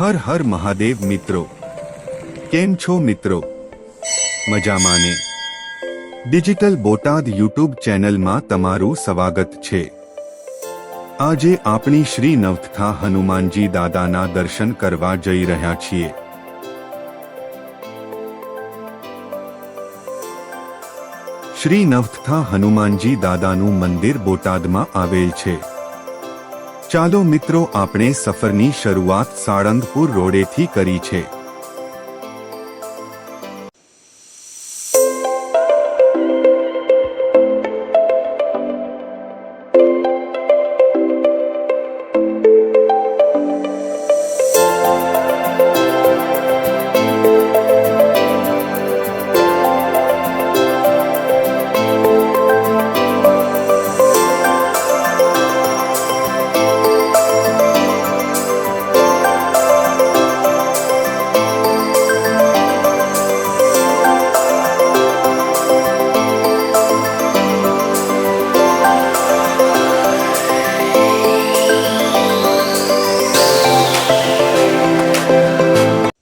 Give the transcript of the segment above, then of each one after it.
હર હર મહાદેવ મિત્રો, કેમ છો મિત્રો? મજામાં ને? ડિજિટલ બોટાદ યુટ્યુબ ચેનલમાં તમારું સ્વાગત છે। આજે આપણી શ્રી નવથા હનુમાનજી દાદાના દર્શન કરવા જઈ રહ્યા છીએ। શ્રી નવથા હનુમાનજી દાદાનું મંદિર બોટાદમાં આવેલ છે। ચાલો મિત્રો, આપણે સફરની શરૂઆત સાળંગપુર રોડેથી કરી છે।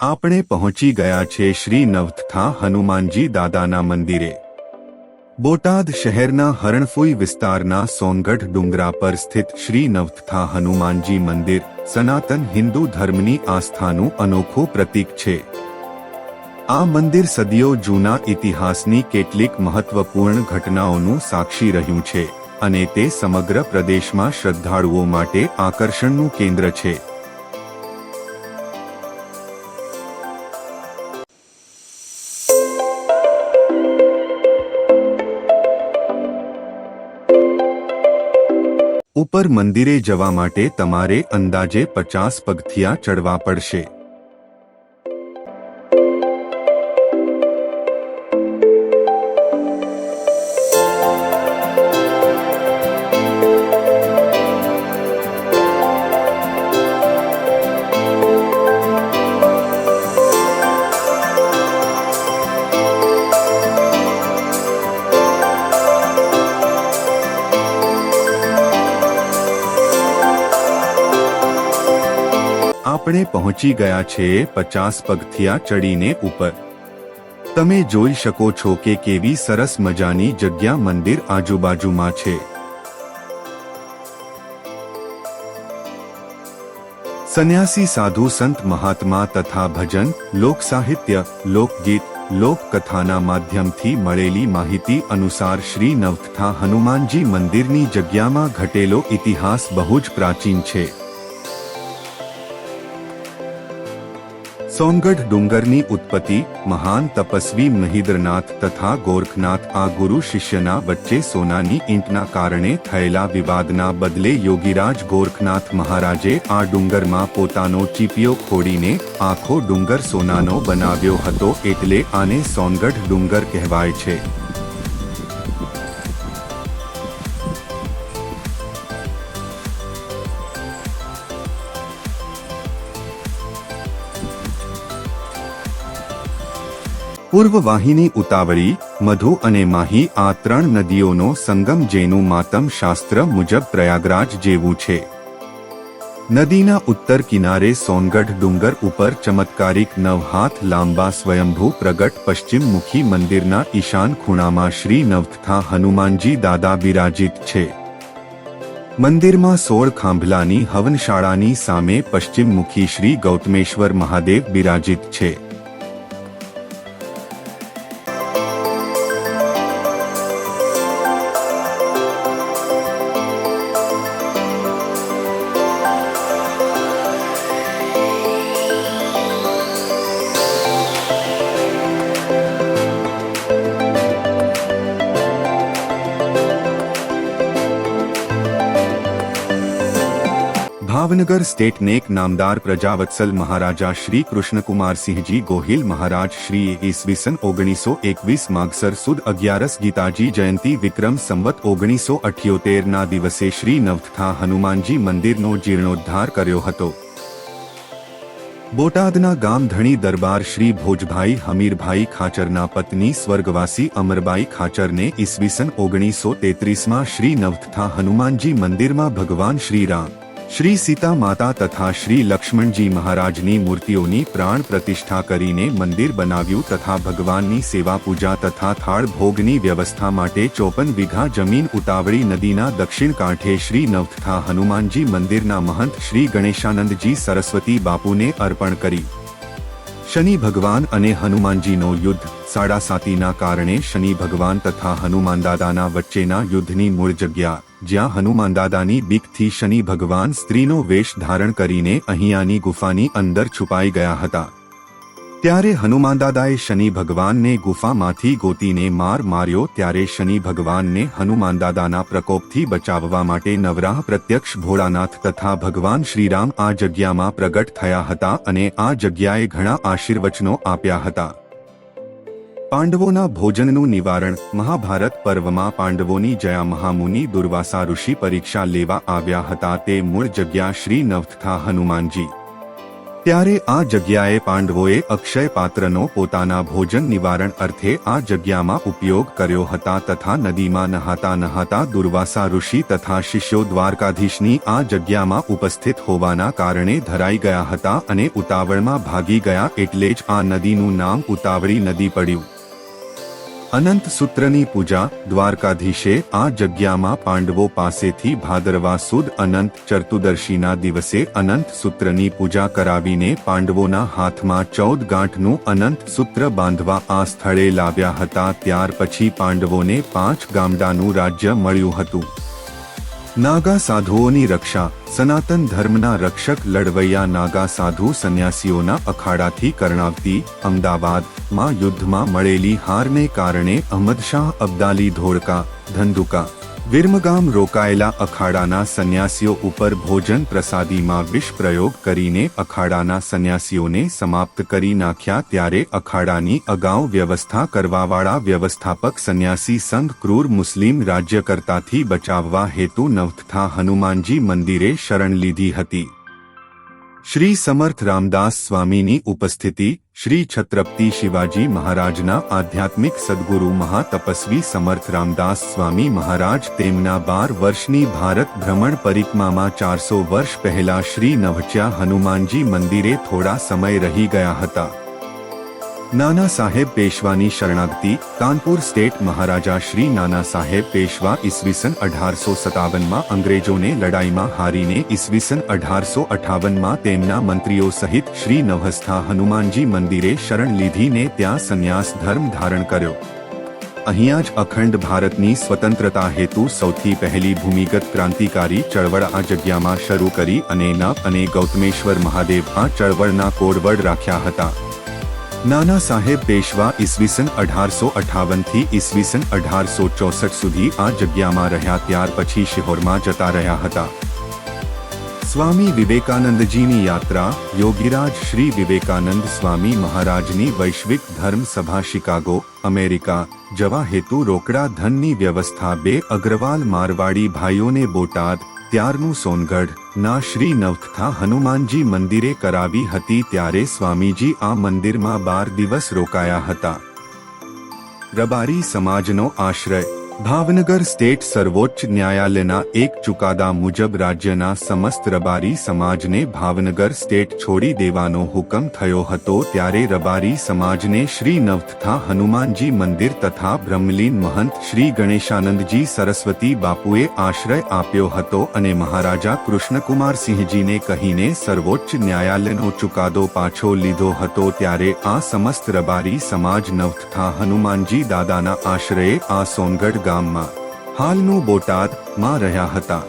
આપણે પહોંચી ગયા છે શ્રી નવથા હનુમાનજી દાદાના મંદિરે। બોટાદ શહેરના હરણફુઈ વિસ્તારના સોનગઢ ડુંગરા પર સ્થિત શ્રી નવથા હનુમાનજી મંદિર સનાતન હિન્દુ ધર્મની આસ્થાનું અનોખું પ્રતીક છે। આ મંદિર સદીઓ જૂના ઇતિહાસની કેટલીક મહત્વપૂર્ણ ઘટનાઓનું સાક્ષી રહ્યું છે અને તે સમગ્ર પ્રદેશમાં શ્રદ્ધાળુઓ માટે આકર્ષણનું કેન્દ્ર છે। ઉપર મંદિરે જવા માટે તમારે અંદાજે 50 પગથિયા ચડવા પડશે। આપણે પહોંચી ગયા છે 50 પગથિયા ચડીને ઉપર। તમે જોઈ શકો છો કે કેવી સરસ મજાની જગ્યા મંદિર આજુબાજુમાં છે। સંન્યાસી સાધુ સંત મહાત્મા તથા ભજન, લોક સાહિત્ય, લોકગીત, લોકકથાના માધ્યમથી મળેલી માહિતી અનુસાર શ્રી નવથા હનુમાનજી મંદિરની જગ્યામાં ઘટેલો ઇતિહાસ બહુ જ પ્રાચીન છે। સોનગઢ ડુંગરની ઉત્પત્તિ મહાન તપસ્વી મહિન્દ્રનાથ તથા ગોરખનાથ આ ગુરુ શિષ્યના વચ્ચે સોનાની ઈંટના કારણે થયેલા વિવાદના બદલે યોગીરાજ ગોરખનાથ મહારાજે આ ડુંગરમાં પોતાનો ચીપિયો ખોડીને આખો ડુંગર સોનાનો બનાવ્યો હતો, એટલે આને સોનગઢ ડુંગર કહેવાય છે। પૂર્વ વાહિની ઉતાવળી, મધુ અને માહી આ 3 નદીઓનો સંગમ જેનું માતમ શાસ્ત્ર મુજબ પ્રયાગરાજ જેવું છે। નદીના ઉત્તર કિનારે સોનગઢ ડુંગર ઉપર ચમત્કારિક 9 હાથ લાંબા સ્વયંભૂ પ્રગટ પશ્ચિમમુખી મંદિરના ઈશાન ખૂણામાં શ્રી નવથા હનુમાનજી દાદા બિરાજિત છે। મંદિરમાં 16 ખાંભલાની હવનશાળાની સામે પશ્ચિમમુખી શ્રી ગૌતમેશ્વર મહાદેવ બિરાજિત છે। ભાવનગર સ્ટેટને એક નામદાર પ્રજાવત્સલ મહારાજા શ્રી કૃષ્ણકુમારસિંહજી ગોહિલ મહારાજ શ્રીએ ઈસવીસન 1921 માગસર સુદ 11 ગીતાજી જયંતી વિક્રમ સંવત 1978ના દિવસે શ્રી નવથા હનુમાનજી મંદિરનો જીર્ણોદ્ધાર કર્યો હતો। બોટાદના ગામધણી દરબાર શ્રી ભોજભાઈ હમીરભાઈ ખાચરના પત્ની સ્વર્ગવાસી અમરબાઈ ખાચરને ઈસવીસન 1933માં શ્રી નવથા હનુમાનજી મંદિરમાં ભગવાન શ્રીરામ શ્રી સીતા માતા તથા શ્રી લક્ષ્મણજી મહારાજની મૂર્તિઓની પ્રાણ પ્રતિષ્ઠા કરીને મંદિર બનાવ્યું તથા ભગવાનની સેવા પૂજા તથા થાળ ભોગની વ્યવસ્થા માટે 54 વીઘા જમીન ઉતાવળી નદીના દક્ષિણ કાંઠે શ્રી નવથા હનુમાનજી મંદિરના મહંત શ્રી ગણેશાનંદજી સરસ્વતી બાપુને અર્પણ કરી. શનિ ભગવાન અને હનુમાનજીનો યુદ્ધ. સાડાસાતીના કારણે શનિ ભગવાન તથા હનુમાનદાદાના વચ્ચેના યુદ્ધની મૂળ જગ્યા, જ્યાં હનુમાનદાદાની બીકથી શનિ ભગવાન સ્ત્રીનો વેશ ધારણ કરીને અહીંયાની ગુફાની અંદર છુપાઈ ગયા હતા. ત્યારે હનુમાનદાદાએ શનિ ભગવાનને ગુફામાંથી ગોતીને માર માર્યો. ત્યારે શનિ ભગવાનને હનુમાનદાદાના પ્રકોપથી બચાવવા માટે નવરાહ પ્રત્યક્ષ ભોળાનાથ તથા ભગવાન શ્રીરામ આ જગ્યામાં પ્રગટ થયા હતા અને આ જગ્યાએ ઘણા આશીર્વચનો આપ્યા હતા. પાંડવોના ભોજનનું નિવારણ. મહાભારત પર્વમાં પાંડવોની જયા મહામુનિ દુર્વાસા ઋષિ પરીક્ષા લેવા આવ્યા હતા. તે મૂળ જગ્યા શ્રી નવથા હનુમાનજી. ત્યારે આ જગ્યાએ પાંડવોએ અક્ષય પાત્રનો પોતાના ભોજન નિવારણ અર્થે આ જગ્યામાં ઉપયોગ કર્યો હતા તથા નદીમાં નહાતા નહાતા દુર્વાસા ઋષિ તથા શિષ્યો દ્વારકાધીશની આ જગ્યામાં ઉપસ્થિત હોવાના કારણે ધરાઈ ગયા હતા અને ઉતાવળમાં ભાગી ગયા, એટલે જ આ નદીનું નામ ઉતાવળી નદી પડ્યું. અનંત સૂત્રની પૂજા. દ્વારકાધીશે આ જગ્યામાં પાંડવો પાસેથી ભાદરવા સુદ અનંત ચતુર્દશીના દિવસે અનંત સૂત્રની પૂજા કરાવીને પાંડવોના હાથમાં 14 ગાંઠનું અનંત સૂત્ર બાંધવા આ સ્થળે લાવ્યા હતા. ત્યાર પછી પાંડવોને 5 ગામડાનું રાજ્ય મળ્યું હતું. નાગા સાધુઓની રક્ષા. સનાતન ધર્મના રક્ષક લડવૈયા નાગા સાધુ સંન્યાસીઓના અખાડાથી કર્ણાવતી, અમદાવાદમાં યુદ્ધમાં મળેલી હારને કારણે અહમદશાહ અબ્દાલી ધોળકા, ધંધુકા, વિરમગામ રોકાયેલા અખાડાના સંન્યાસીઓ ઉપર ભોજન પ્રસાદીમાં વિષ પ્રયોગ કરીને અખાડાના સંન્યાસીઓને સમાપ્ત કરી નાખ્યા. ત્યારે અખાડાની અગાઉ વ્યવસ્થા કરવાવાળા વ્યવસ્થાપક સંન્યાસી સંઘ ક્રૂર મુસ્લિમ રાજ્યકર્તાથી બચાવવા હેતુ નવથા હનુમાનજી મંદિરે શરણ લીધી હતી. શ્રી સમર્થ રામદાસ સ્વામીની ઉપસ્થિતિ. શ્રી છત્રપતિ શિવાજી મહારાજના આધ્યાત્મિક સદગુરુ મહાતપસ્વી સમર્થ રામદાસ સ્વામી મહારાજ તેમના 12 વર્ષની ભારત ભ્રમણ પરિક્રમામાં 400 વર્ષ પહેલા શ્રી નવચ્યા હનુમાનજી મંદિરે થોડા સમય રહી ગયા હતા. નાના સાહેબ પેશવાની શરણાગતિ. કાનપુર સ્ટેટ. મહારાજા શ્રી નાના સાહેબ પેશવા ઈસવીસન 1857માં અંગ્રેજોને લડાઈમાં હારીને ઈસવીસન 1858માં તેમના મંત્રીઓ સહિત શ્રી નવસ્થા હનુમાનજી મંદિરે શરણ લીધીને ત્યાં સંન્યાસ ધર્મ ધારણ કર્યો. અહીંયા જ અખંડ ભારતની સ્વતંત્રતા હેતુ સૌથી પહેલી ભૂમિગત ક્રાંતિકારી ચળવળ આ જગ્યામાં શરૂ કરી અને અને ગૌતમેશ્વર મહાદેવ આ ચળવળના કોડવર્ડ રાખ્યા હતા. નાના સાહેબ પેશવા ઈસવીસન 1858થી ઈસવીસન 1864 સુધી આ જગ્યામાં રહ્યા. ત્યાર પછી શિહોરમાં જતા રહ્યા હતા. સ્વામી વિવેકાનંદજીની યાત્રા. યોગીરાજ શ્રી વિવેકાનંદ સ્વામી મહારાજની વૈશ્વિક ધર્મ સભા શિકાગો, અમેરિકા જવા હેતુ રોકડા ધનની વ્યવસ્થા 2 અગ્રવાલ મારવાડી ભાઈઓને બોટાદ, ત્યારનું સોનગઢ ના શ્રી નવથા હનુમાનજી મંદિરે કરાવી હતી. ત્યારે સ્વામીજી આ મંદિરમાં 12 દિવસ રોકાયા હતા. રબારી સમાજનો આશ્રય. ભાવનગર સ્ટેટ સર્વોચ્ચ ન્યાયાલયના એક ચુકાદા મુજબ રાજ્યના સમસ્ત રબારી સમાજને ભાવનગર સ્ટેટ છોડી દેવાનો હુકમ થયો હતો. ત્યારે રબારી સમાજને શ્રી નવથા હનુમાનજી મંદિર તથા બ્રહ્મલીન મહંત શ્રી ગણેશાનંદજી સરસ્વતી બાપુએ આશ્રય આપ્યો હતો અને મહારાજા કૃષ્ણકુમારસિંહજીને કહીને સર્વોચ્ચ ન્યાયાલયનો ચુકાદો પાછો લીધો હતો. ત્યારે આ સમસ્ત રબારી સમાજ નવથા હનુમાનજી દાદાના આશ્રયે આ સોનગઢ ગામમાં, હાલનું બોટાદમાં રહ્યા હતા.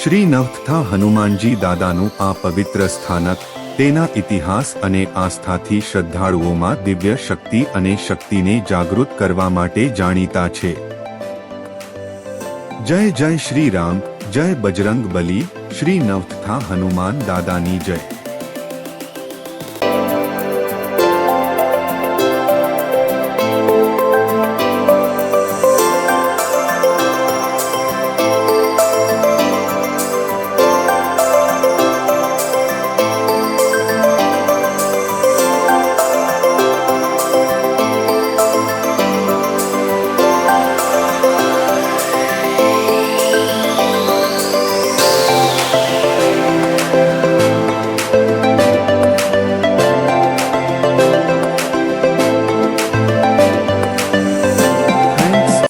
શ્રી નવથા હનુમાનજી દાદાનું આ પવિત્ર સ્થાનક તેના ઇતિહાસ અને આસ્થાથી શ્રદ્ધાળુઓમાં દિવ્ય શક્તિ અને શક્તિને જાગૃત કરવા માટે જાણીતા છે. જય જય શ્રી રામ, જય બજરંગ બલી. શ્રી નવથા હનુમાન દાદાની જય.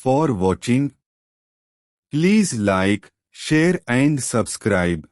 For watching. Please like, share and subscribe.